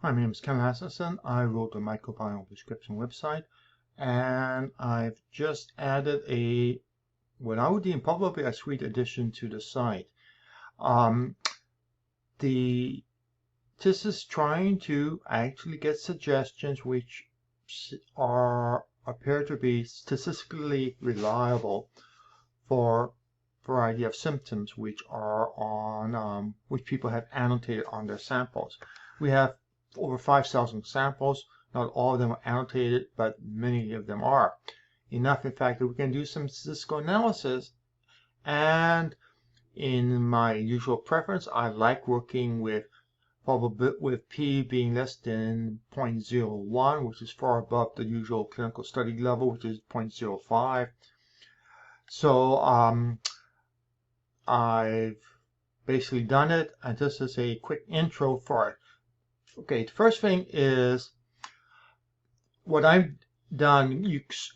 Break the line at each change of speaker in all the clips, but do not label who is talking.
Hi, my name is Ken Lassenson. I wrote the microbiome prescription website, and I've just added what I would deem probably a sweet addition to the site. This is trying to actually get suggestions which appear to be statistically reliable for a variety of symptoms which are on which people have annotated on their samples. We have over 5,000 samples. Not all of them are annotated, but many of them are. Enough, in fact, that we can do some statistical analysis. And in my usual preference, I like working with P being less than 0.01, which is far above the usual clinical study level, which is 0.05. So I've basically done it, and this is a quick intro for it. Okay, the first thing is what I've done.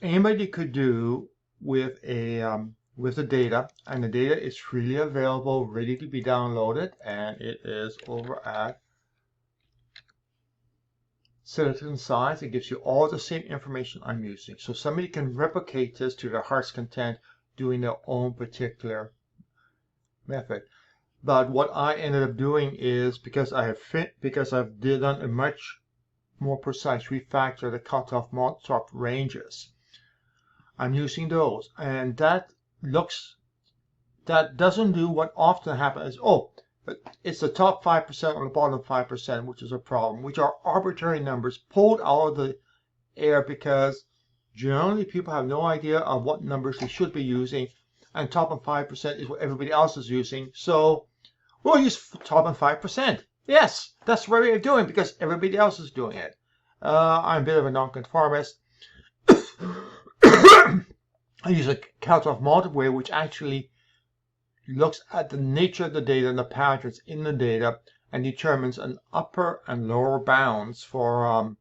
Anybody could do with the data, and the data is freely available, ready to be downloaded, and it is over at Citizen Science. It gives you all the same information I'm using, so somebody can replicate this to their heart's content, doing their own particular method. But what I ended up doing is, because I've done a much more precise refactor, the cutoff multiply ranges, I'm using those, and that doesn't do what often happens. It's the top 5% or the bottom 5%, which is a problem, which are arbitrary numbers pulled out of the air because generally people have no idea of what numbers they should be using, and top and 5% is what everybody else is using. So we'll use top and 5%. Yes, that's the right way of doing it because everybody else is doing it. I'm a bit of a nonconformist. I use a cutoff multiplier, which actually looks at the nature of the data and the patterns in the data and determines an upper and lower bounds for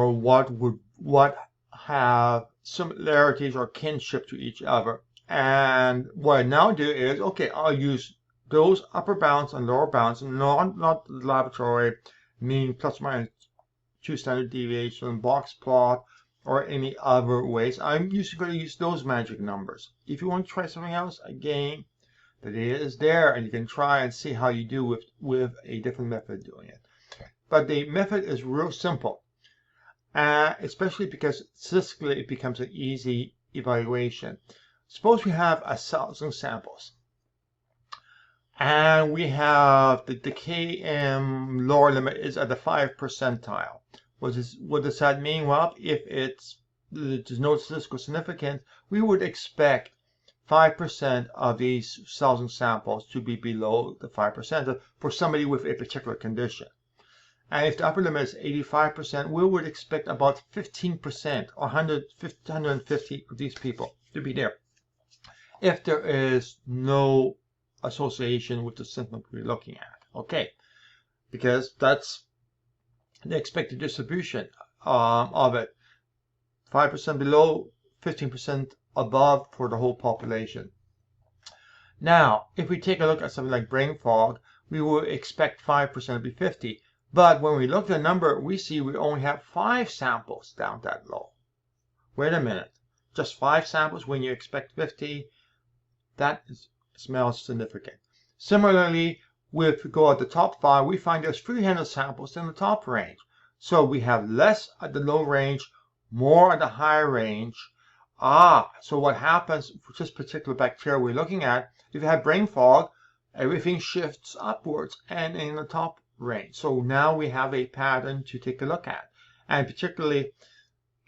what have similarities or kinship to each other. And what I now do is, okay, I'll use those upper bounds and lower bounds, not the laboratory mean plus or minus 2 standard deviation, box plot, or any other ways. I'm usually going to use those magic numbers. If you want to try something else, again, the data is there, and you can try and see how you do with a different method of doing it. But the method is real simple, especially because statistically it becomes an easy evaluation. Suppose we have 1,000 samples, and we have the Km lower limit is at the 5th percentile. What does that mean? Well, if there's no statistical significance, we would expect 5% of these 1,000 samples to be below the 5% for somebody with a particular condition. And if the upper limit is 85%, we would expect about 15% or 150 of these people to be there, if there is no association with the symptom we're looking at. Okay, because that's the expected distribution of it. 5% below, 15% above for the whole population. Now, if we take a look at something like brain fog, we will expect 5% to be 50. But when we look at the number, we see we only have 5 samples down that low. Wait a minute. Just 5 samples when you expect 50? That smells significant. Similarly, if we go at the top 5, we find there's 300 samples in the top range. So we have less at the low range, more at the higher range. So what happens for this particular bacteria we're looking at, if you have brain fog, everything shifts upwards and in the top range. So now we have a pattern to take a look at. And particularly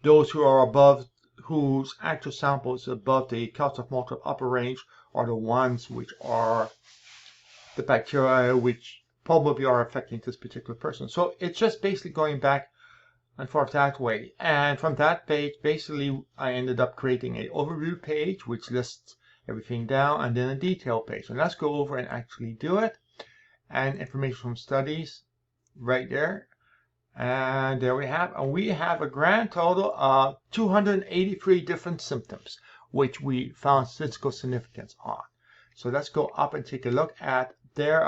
those who are above, whose actual sample is above the cutoff multiple upper range, are the ones which are the bacteria which probably are affecting this particular person. So it's just basically going back and forth that way. And from that page, basically, I ended up creating an overview page which lists everything down, and then a detail page. And let's go over and actually do it. And information from studies right there. And there we have. And we have a grand total of 283 different symptoms which we found statistical significance on. So let's go up and take a look at there.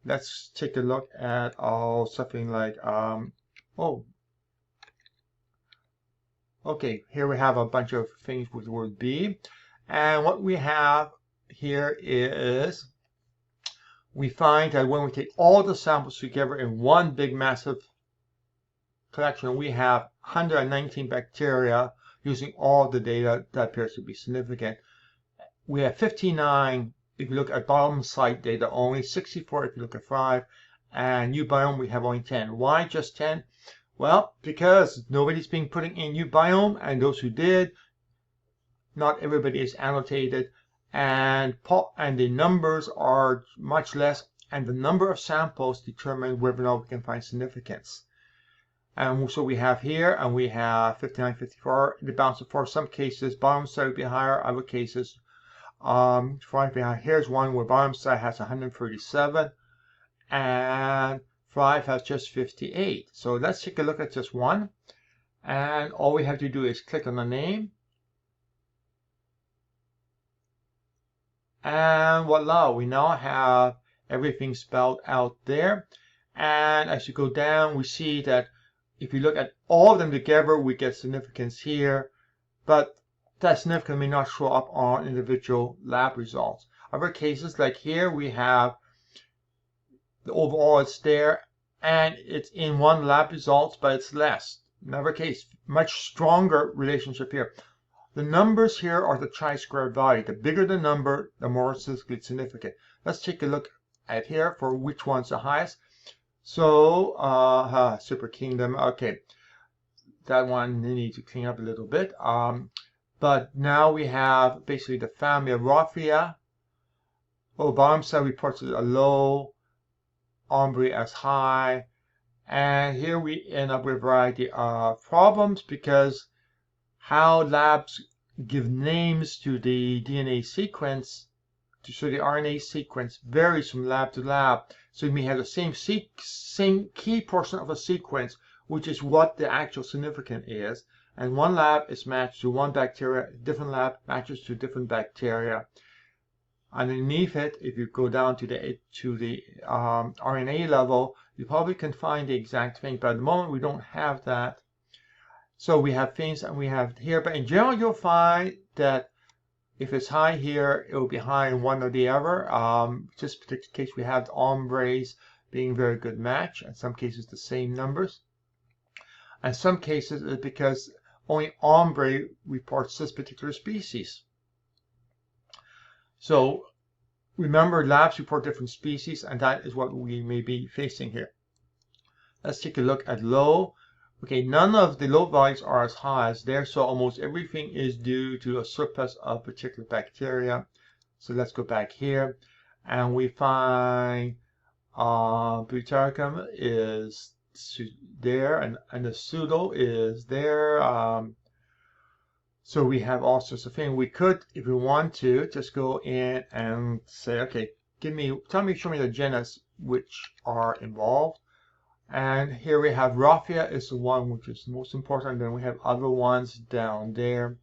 let's take a look at something like okay, here we have a bunch of things with the word B, and what we have here is we find that when we take all the samples together in one big massive collection, we have 119 bacteria using all the data that appears to be significant. We have 59 if you look at bottom site data only, 64 if you look at 5, and new biome we have only 10. Why just 10? Well, because nobody's been putting in new biome, and those who did, not everybody is annotated, and the numbers are much less, and the number of samples determine whether or not we can find significance. And so we have here, and we have 59, 54, the balance of 4. Some cases, bottom side would be higher, other cases, 5 behind. Here's one where bottom side has 137, and 5 has just 58. So let's take a look at just one, and all we have to do is click on the name, and voila, we now have everything spelled out there. And as you go down, we see that if you look at all of them together, we get significance here, but that significance may not show up on individual lab results. Other cases, like here, we have the overall it's there, and it's in one lab results, but it's less. In other case, much stronger relationship here. The numbers here are the chi-square value. The bigger the number, the more statistically significant. Let's take a look at here for which one's the highest. So, Super Kingdom, okay. That one they need to clean up a little bit. But now we have basically the family of Raphia. Bottom side reports a low, Ombre as high, and here we end up with a variety of problems because how labs give names to the DNA sequence, so the RNA sequence varies from lab to lab. So you may have the same key portion of a sequence, which is what the actual significance is, and one lab is matched to one bacteria, different lab matches to different bacteria. Underneath it, if you go down to the RNA level, you probably can find the exact thing, but at the moment we don't have that. So we have things and we have here, but in general you'll find that if it's high here, it will be high in one or the other. Just particular case, we have the ombres being a very good match. In some cases, the same numbers. In some cases, it's because only ombre reports this particular species. So remember, labs report different species, and that is what we may be facing here. Let's take a look at low. Okay, none of the low values are as high as there, so almost everything is due to a surplus of particular bacteria. So let's go back here, and we find Butyrium is there, and the pseudo is there. So we have all sorts of things. We could, if we want to, just go in and say, okay, show me the genus which are involved. And here we have Raphia is the one which is most important. Then we have other ones down there,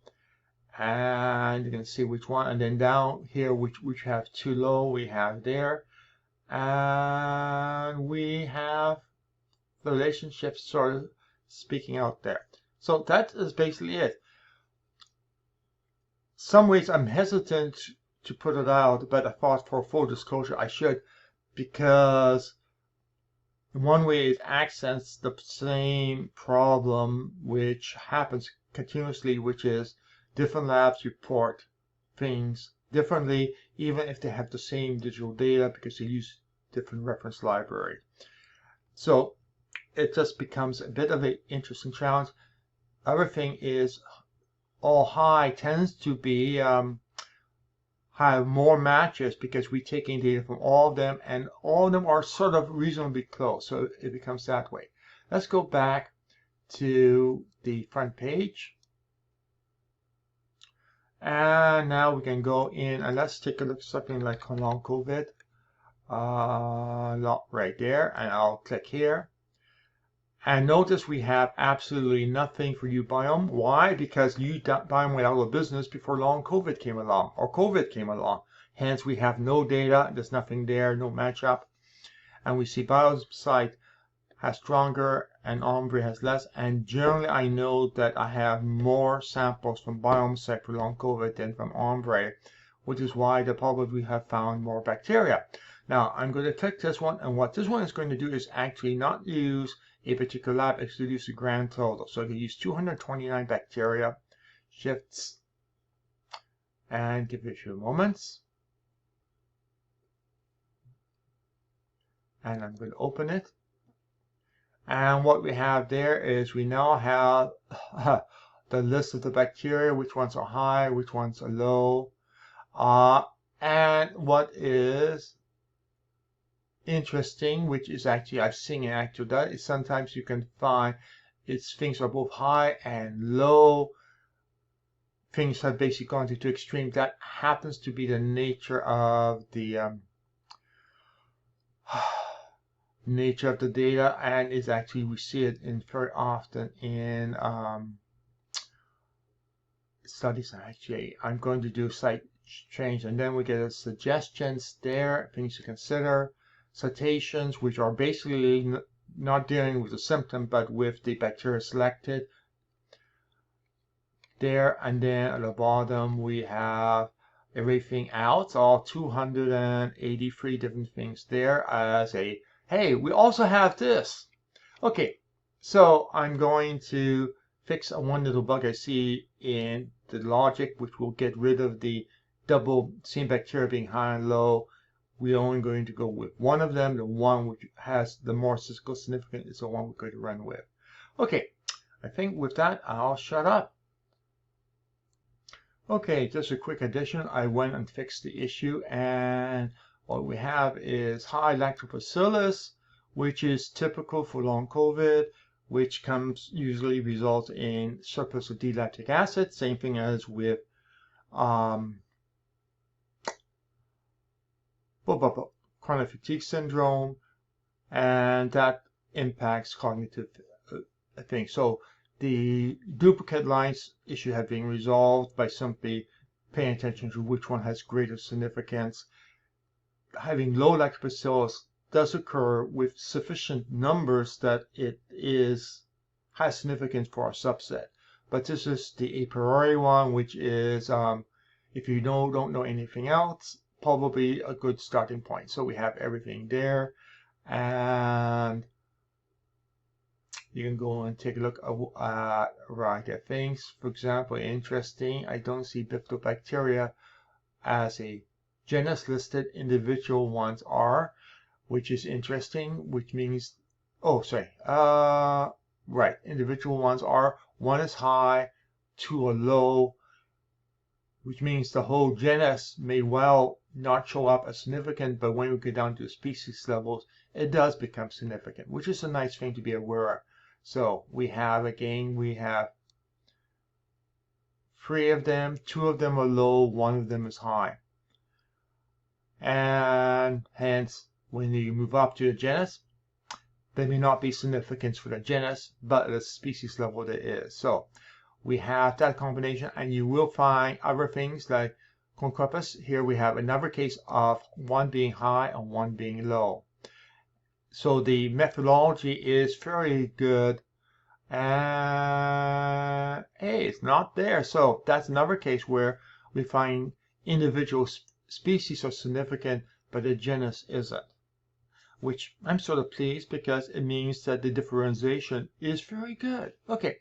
and you can see which one. And then down here, which have too low, we have there, and we have the relationships sort of speaking out there. So that is basically it. Some ways I'm hesitant to put it out, but I thought for full disclosure I should, because in one way it accents the same problem which happens continuously, which is different labs report things differently, even if they have the same digital data, because they use different reference library. So it just becomes a bit of an interesting challenge. Other thing is, all high tends to be have more matches because we're taking data from all of them, and all of them are sort of reasonably close, so it becomes that way. Let's go back to the front page, and now we can go in and let's take a look at something like long COVID right there, and I'll click here. And notice we have absolutely nothing for uBiome. Why? Because uBiome went out of business before long COVID came along, or COVID came along. Hence, we have no data. There's nothing there, no matchup. and we see biosite has stronger and ombre has less, and generally I know that I have more samples from biosite for long COVID than from ombre, which is why they probably have found more bacteria. Now I'm going to click this one, and what this one is going to do is actually not use a particular lab, it's to use the grand total. So I can use 229 bacteria, shifts, and give it a few moments. And I'm going to open it. And what we have there is we now have the list of the bacteria, which ones are high, which ones are low. And what is interesting, which is actually I've seen in actual data, is sometimes you can find things are both high and low. Things have basically gone to two extremes. That happens to be the nature of the nature of the data, and is actually we see it in very often in studies. Actually, I'm going to do site change, and then we get a suggestions there, things to consider, citations, which are basically not dealing with the symptom but with the bacteria selected there. And then at the bottom we have everything else, all 283 different things there as a hey, we also have this. Okay, so I'm going to fix one little bug I see in the logic, which will get rid of the double same bacteria being high and low. We're only going to go with one of them. The one which has the more statistical significance is the one we're going to run with. Okay, I think with that, I'll shut up. Okay, just a quick addition. I went and fixed the issue, and what we have is high lactobacillus, which is typical for long COVID, which usually results in surplus of D-lactic acid. Same thing as with chronic fatigue syndrome, and that impacts cognitive things. So the duplicate lines issue have been resolved by simply paying attention to which one has greater significance. Having low lactobacillus does occur with sufficient numbers that it has significance for our subset. But this is the a priori one, which is, if you don't know anything else, probably a good starting point. So we have everything there, and you can go and take a look at a variety of things. For example, interesting, I don't see bifidobacteria as a genus listed. Individual ones are, which is interesting, which means, oh, sorry, right, individual ones are, one is high, two are low, which means the whole genus may well not show up as significant, but when we get down to species levels, it does become significant, which is a nice thing to be aware of. So we have, again, we have 3 of them, 2 of them are low, 1 of them is high. And hence, when you move up to the genus, there may not be significance for the genus, but at the species level there is. So we have that combination, and you will find other things like Concrepus. Here we have another case of one being high and one being low. So the methodology is very good, and hey, it's not there. So that's another case where we find individual species are significant, but the genus isn't, which I'm sort of pleased because it means that the differentiation is very good. Okay,